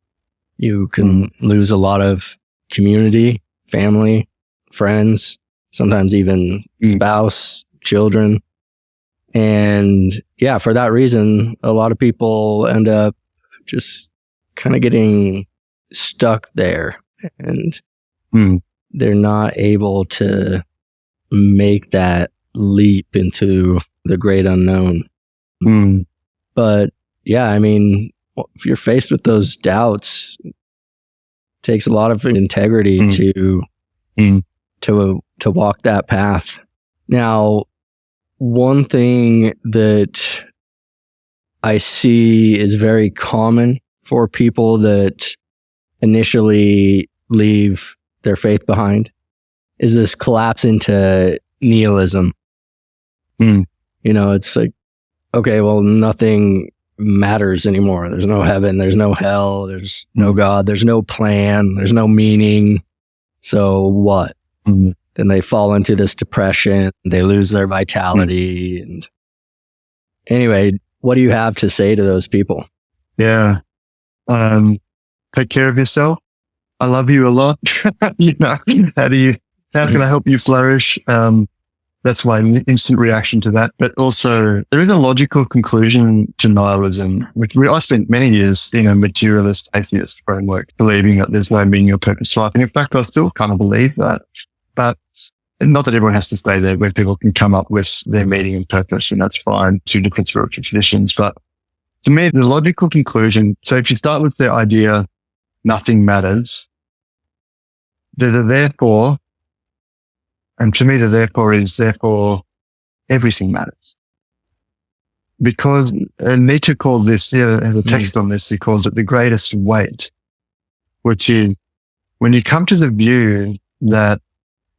You can lose a lot of community, family, friends, sometimes even spouse, children. And yeah, for that reason, a lot of people end up just kind of getting stuck there, and they're not able to make that leap into the great unknown. But yeah, if you're faced with those doubts, it takes a lot of integrity to walk that path. Now, one thing that I see is very common for people that initially leave their faith behind is this collapse into nihilism. It's like, okay, well, nothing matters anymore. There's no heaven, there's no hell, there's no God, there's no plan, there's no meaning. So what? Then they fall into this depression, they lose their vitality. And anyway, what do you have to say to those people? Yeah. Take care of yourself. I love you a lot. How can I help you flourish? That's my instant reaction to that. But also, there is a logical conclusion to nihilism, which I spent many years in a materialist atheist framework, believing that there's no meaning or purpose to life. And in fact, I still kind of believe that. But not that everyone has to stay there, where people can come up with their meaning and purpose, and that's fine. Two different spiritual traditions. But to me, the logical conclusion, so if you start with the idea nothing matters, therefore, and to me, the therefore is therefore everything matters. because Nietzsche called this, has a text on this, he calls it the greatest weight, which is when you come to the view that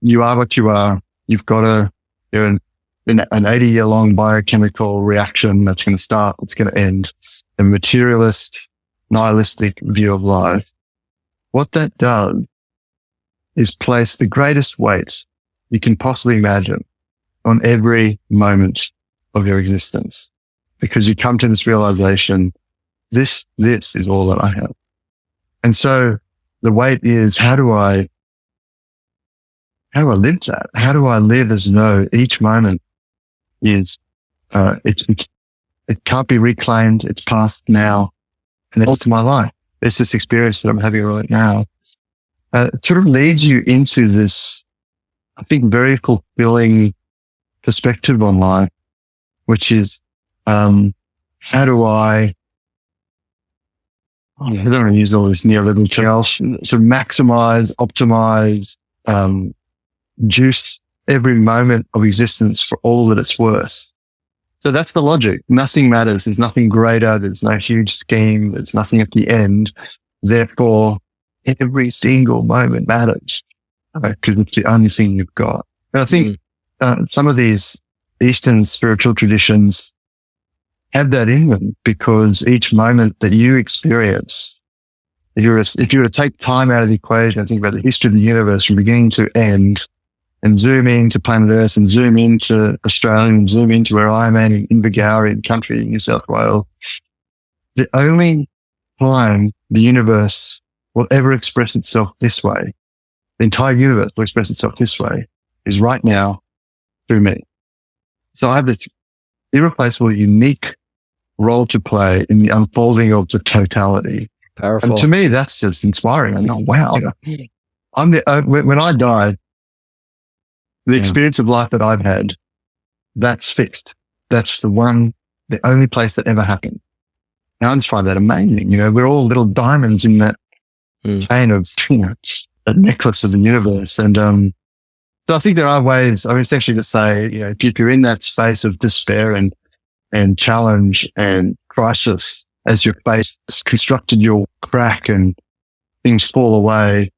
you are what you are, you're an 80-year-long biochemical reaction that's going to start, it's going to end, a materialist, nihilistic view of life. What that does is place the greatest weight you can possibly imagine on every moment of your existence, because you come to this realization, this is all that I have. And so the weight is, how do I live that? How do I live as though each moment is, it can't be reclaimed. It's past now. And then also my life. It's this experience that I'm having right now. It sort of leads you into this, I think, very fulfilling perspective on life, which is, how do I don't want to use all this neoliberal terms, sort of maximize, optimize, juice every moment of existence for all that it's worth. So that's the logic. Nothing matters. There's nothing greater. There's no huge scheme. There's nothing at the end. Therefore, every single moment matters because it's the only thing you've got. And I think some of these Eastern spiritual traditions have that in them, because each moment that you experience, if you were to take time out of the equation and think about the history of the universe from beginning to end, and zoom into planet Earth, and zoom into Australia, and zoom into where I am in Invergowrie country in New South Wales, the only time the universe will ever express itself this way, the entire universe will express itself this way, is right now through me. So I have this irreplaceable, unique role to play in the unfolding of the totality. Powerful. And to me, that's just inspiring. I'm like, wow. When I die, the experience of life that I've had, that's fixed. That's the only place that ever happened. Now I just find that amazing. We're all little diamonds in that chain of, that necklace of the universe. And, so I think there are ways, essentially to say, if you're in that space of despair and challenge and crisis, as your face has constructed your crack and things fall away,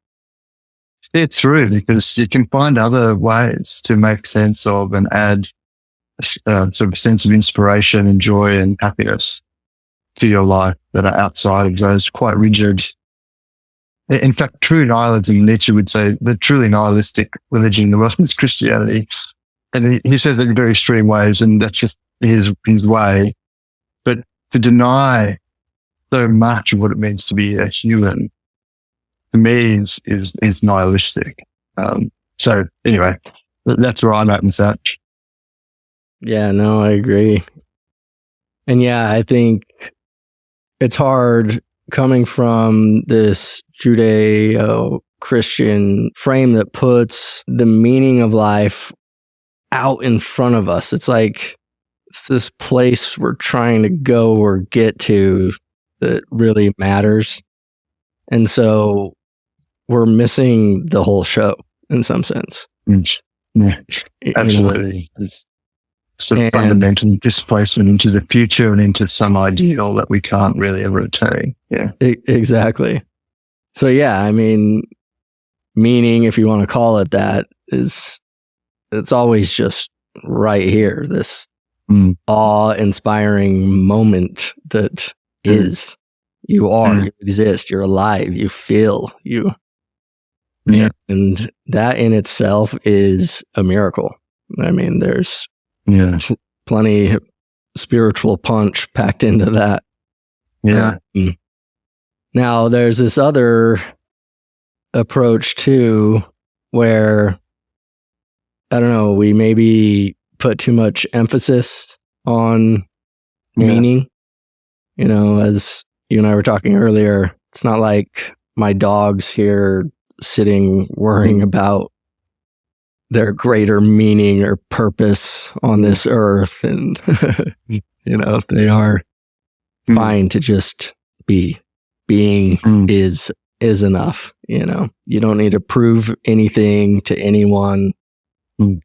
see it through, because you can find other ways to make sense of and add sort of a sense of inspiration and joy and happiness to your life that are outside of those quite rigid. In fact, true nihilism, Nietzsche would say, the truly nihilistic religion in the world is Christianity. And he says that in very extreme ways, and that's just his way. But to deny so much of what it means to be a human, to me, is nihilistic. So anyway, that's where I'm at and such. Yeah, no, I agree. And yeah, I think it's hard coming from this Judeo-Christian frame that puts the meaning of life out in front of us. It's like it's this place we're trying to go or get to that really matters. And so we're missing the whole show in some sense. Yeah, absolutely. It's sort of fundamental displacement into the future and into some ideal that we can't really ever attain. Yeah, exactly. So yeah, meaning, if you want to call it that, it's always just right here. This awe-inspiring moment that is, you are, you exist, you're alive, you feel, you. Yeah. And that in itself is a miracle. There's plenty of spiritual punch packed into that. Yeah. Now, there's this other approach too, where, I don't know, we maybe put too much emphasis on meaning. As you and I were talking earlier, it's not like my dog's here sitting worrying about their greater meaning or purpose on this earth, and they are fine to just be. Being is enough. You don't need to prove anything to anyone,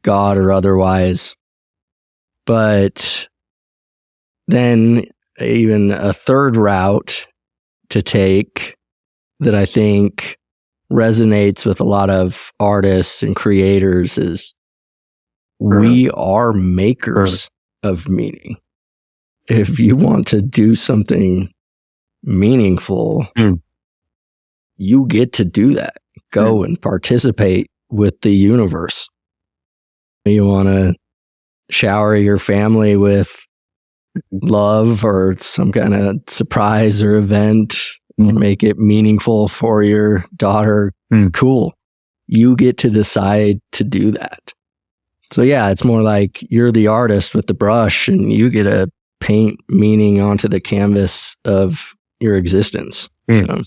God or otherwise. But then even a third route to take that I think resonates with a lot of artists and creators is we are makers of meaning. If you want to do something meaningful, you get to do that. Go and participate with the universe. You want to shower your family with love or some kind of surprise or event, make it meaningful for your daughter. Cool. You get to decide to do that. So yeah, it's more like you're the artist with the brush and you get to paint meaning onto the canvas of your existence. And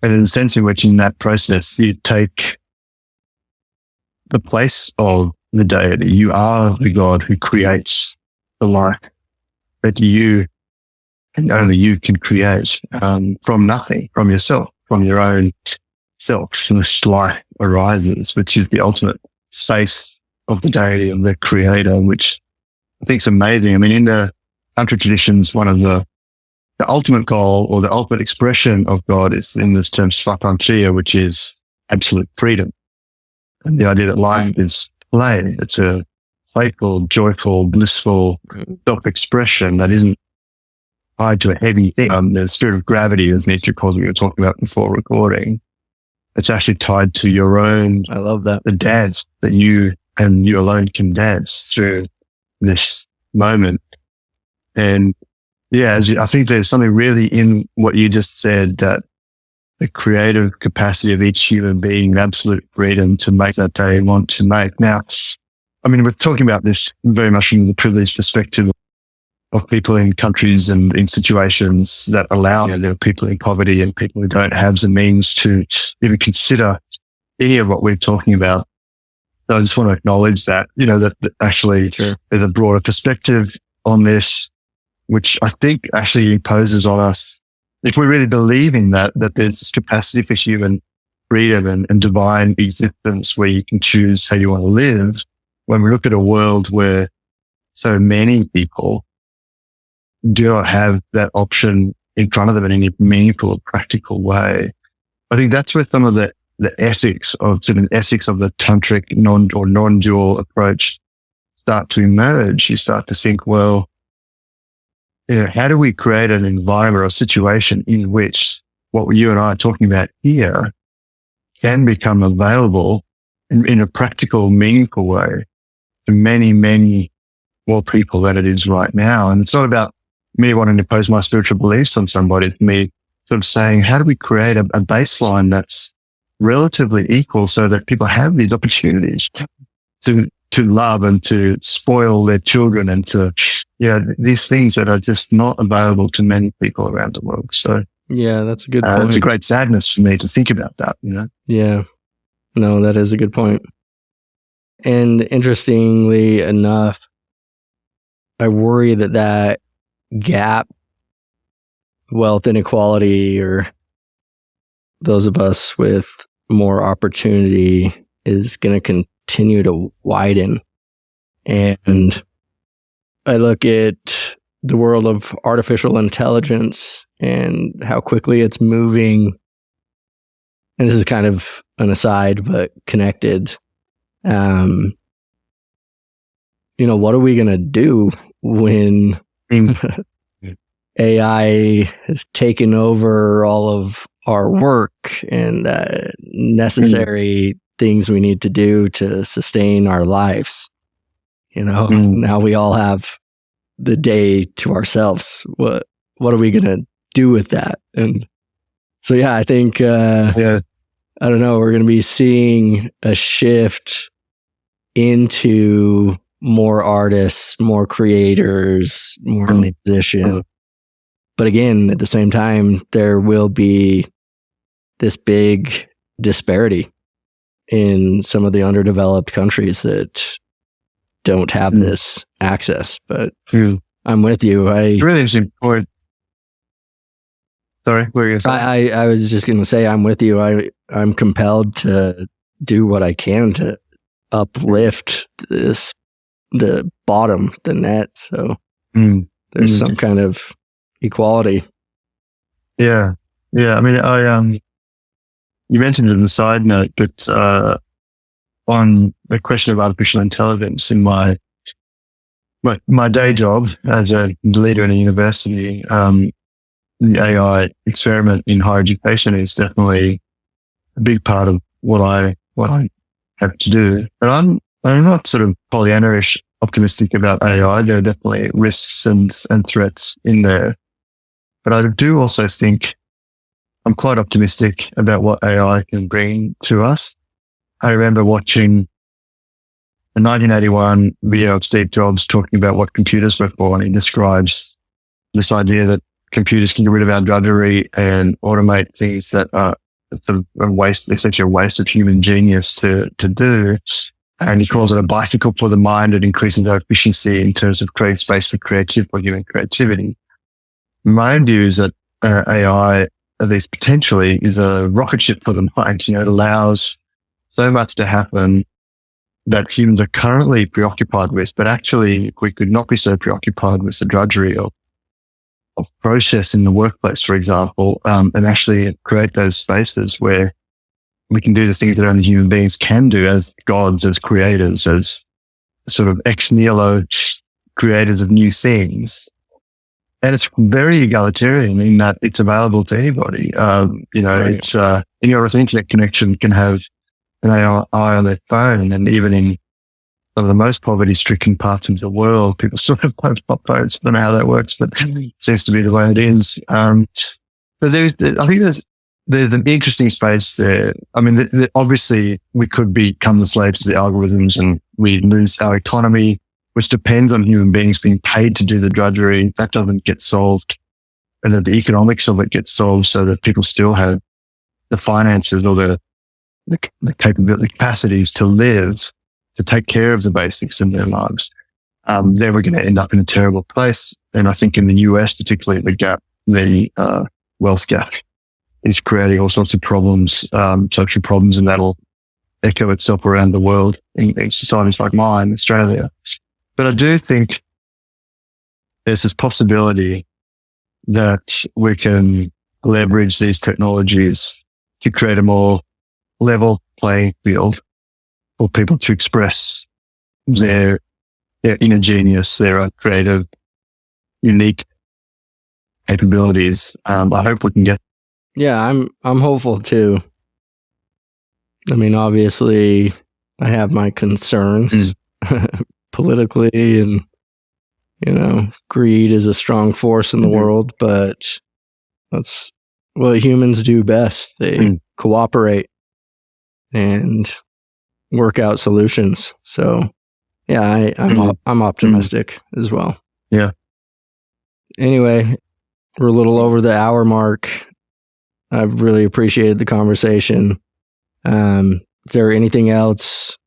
in the sense in which in that process, you take the place of the deity. You are the God who creates the life that you and only you can create from nothing, from yourself, from your own self. This life arises, which is the ultimate face of the deity, of the creator, which I think is amazing. I mean, in the Tantric traditions, one of the ultimate goal or the ultimate expression of God is in this term svatantriya, which is absolute freedom. And the idea that life is play. It's a playful, joyful, blissful self-expression that isn't tied to a heavy thing. The spirit of gravity, as Nietzsche calls it, we were talking about before recording. It's actually tied to your own, I love that, the dance that you and you alone can dance through this moment. And yeah, I think there's something really in what you just said, that the creative capacity of each human being, absolute freedom to make that they want to make. Now, I mean, we're talking about this very much from the privileged perspective of people in countries and in situations that allow, there are people in poverty and people who don't have the means to even consider any of what we're talking about. So I just want to acknowledge that, that actually there's a broader perspective on this, which I think actually imposes on us, if we really believe in that there's this capacity for human freedom and divine existence where you can choose how you want to live. When we look at a world where so many people do not have that option in front of them in any meaningful or practical way, I think that's where some of the ethics of the tantric non-dual approach start to emerge. You start to think, well, how do we create an environment or a situation in which what you and I are talking about here can become available in a practical, meaningful way to many, many more people than it is right now? And it's not about me wanting to impose my spiritual beliefs on somebody. It's me sort of saying, how do we create a baseline that's relatively equal so that people have these opportunities to love and to spoil their children and to, these things that are just not available to many people around the world. So yeah, that's a good point. It's a great sadness for me to think about that, Yeah, no, that is a good point. And interestingly enough, I worry that gap, wealth inequality, or those of us with more opportunity is going to continue to widen. And I look at the world of artificial intelligence and how quickly it's moving. And this is kind of an aside, but connected. What are we going to do when AI has taken over all of our work and necessary things we need to do to sustain our lives? Now we all have the day to ourselves. What are we going to do with that? And so, yeah, I think, I don't know, we're going to be seeing a shift into more artists, more creators, more musicians. But again, at the same time, there will be this big disparity in some of the underdeveloped countries that don't have this access. But I'm with you. It's really interesting point. Sorry, what were you going to say? I was just going to say I'm with you. I'm compelled to do what I can to uplift the bottom, the net. So there's some kind of equality. Yeah. I mean, you mentioned it as a side note, but on the question of artificial intelligence in my day job as a leader in a university, the AI experiment in higher education is definitely a big part of what I have to do. And I'm not sort of Pollyanna-ish optimistic about AI. There are definitely risks and threats in there. But I do also think I'm quite optimistic about what AI can bring to us. I remember watching a 1981 video of Steve Jobs talking about what computers were for, and he describes this idea that computers can get rid of our drudgery and automate things that are sort of essentially a waste of human genius to do. And he calls it a bicycle for the mind. It increases our efficiency in terms of creating space for human creativity. My own view is that AI, at least potentially, is a rocket ship for the mind. It allows so much to happen that humans are currently preoccupied with, but actually we could not be so preoccupied with the drudgery of process in the workplace, for example, and actually create those spaces where we can do the things that only human beings can do as gods, as creators, as sort of ex nihilo creators of new things. And it's very egalitarian in that it's available to anybody. Right. It's, anyone with an internet connection can have an AI on their phone, and even in some of the most poverty-stricken parts of the world, people still have phones. I don't know how that works, but it seems to be the way it is. But I think there's an interesting space there. I mean, obviously we could become the slaves to the algorithms and we lose our economy, which depends on human beings being paid to do the drudgery. That doesn't get solved. And then the economics of it gets solved so that people still have the finances or the capability, capacities to live, to take care of the basics in their lives. Then we're going to end up in a terrible place. And I think in the US, particularly the wealth gap is creating all sorts of problems, social problems, and that'll echo itself around the world in societies like mine, Australia. But I do think there's this possibility that we can leverage these technologies to create a more level playing field for people to express their inner genius, their own creative, unique capabilities. I hope we can get. Yeah, I'm hopeful too. I mean, obviously, I have my concerns politically, and greed is a strong force in the world. But that's what humans do best. They cooperate and work out solutions. So, yeah, I'm optimistic as well. Yeah. Anyway, we're a little over the hour mark. I've really appreciated the conversation. Is there anything else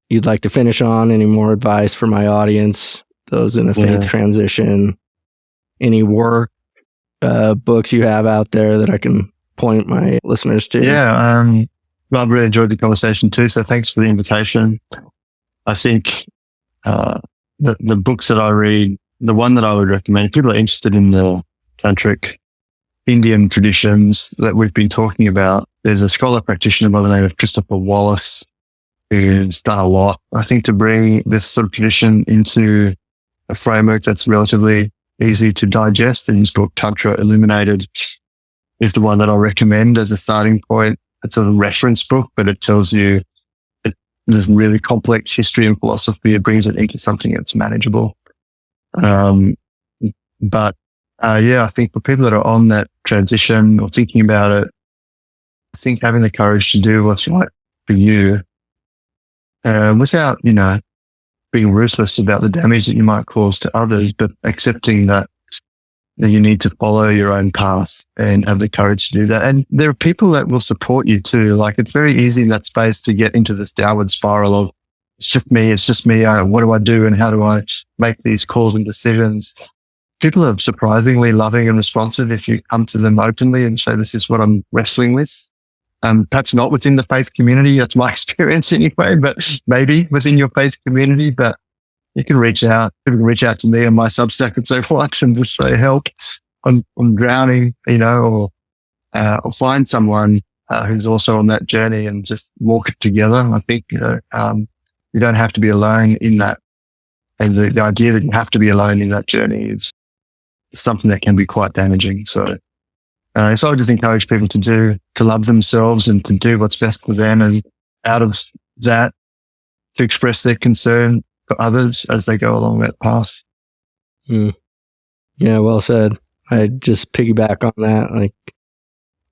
you'd like to finish on? Any more advice for my audience, those in a faith transition? Any work, books you have out there that I can point my listeners to? Yeah, I've really enjoyed the conversation too, so thanks for the invitation. I think the books that I read, the one that I would recommend, if people are interested in the Tantric Indian traditions that we've been talking about, there's a scholar practitioner by the name of Christopher Wallace who's done a lot, I think, to bring this sort of tradition into a framework that's relatively easy to digest. And his book, Tantra Illuminated, is the one that I recommend as a starting point. It's a reference book, but it tells you there's really complex history and philosophy. It brings it into something that's manageable. I think for people that are on that transition or thinking about it, I think having the courage to do what's right for you, without, being ruthless about the damage that you might cause to others, but accepting that you need to follow your own path and have the courage to do that. And there are people that will support you too. Like, it's very easy in that space to get into this downward spiral of it's just me. What do I do? And how do I make these calls and decisions? People are surprisingly loving and responsive if you come to them openly and say, this is what I'm wrestling with. Perhaps not within the faith community. That's my experience anyway, but maybe within your faith community. But you can reach out. People can reach out to me on my Substack if they want and just say help. I'm drowning, or find someone who's also on that journey and just walk it together. I think, you don't have to be alone in that. And the idea that you have to be alone in that journey is something that can be quite damaging. So I would just encourage people to love themselves and to do what's best for them. And out of that, to express their concern for others as they go along that path. Yeah, well said. I just piggyback on that. Like,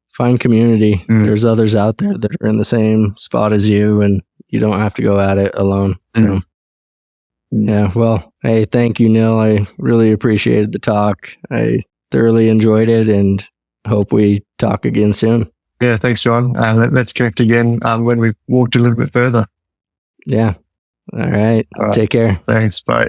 find community. There's others out there that are in the same spot as you, and you don't have to go at it alone. So, yeah, well, hey, thank you, Neil. I really appreciated the talk. I thoroughly enjoyed it and hope we talk again soon. Yeah, thanks, John. Let's connect again when we've walked a little bit further. Yeah. All right. Take care. Thanks. Bye.